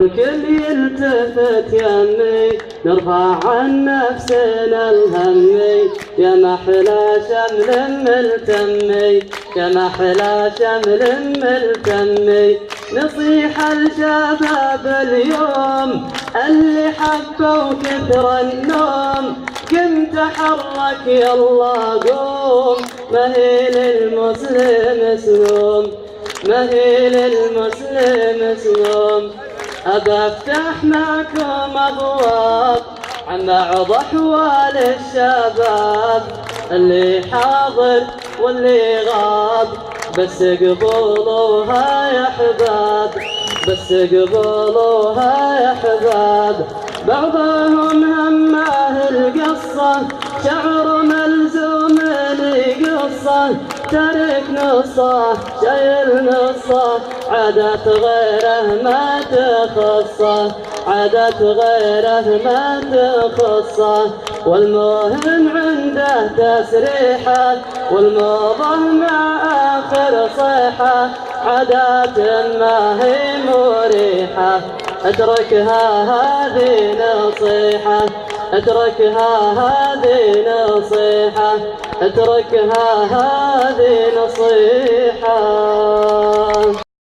الكل يلتفت يمي نرفع عن نفسنا الهمي يا محلى شمل ملتمي يا محلى شمل ملتمي نصيحة الشباب اليوم اللي حبوا كثر النوم قم تحرك يلا قوم ما هي للمسلم سلوم ما هي للمسلم سلوم أبى أفتح معكم أبواب عن بعض أحوال الشباب اللي حاضر واللي غاب بس قبولوها يا أحباب بس قبولوها يا أحباب بعضهم همه القصة شعر ملزوم لقصة ترك نصه شايل نصه عادات غيره ما تخصه عادات غيره ما تخصه والمهم عنده تسريحه والموضة مع آخر صيحة عادات ما هي مريحة اتركها هذه نصيحة اتركها هذه نصيحة اتركها هذه نصيحة.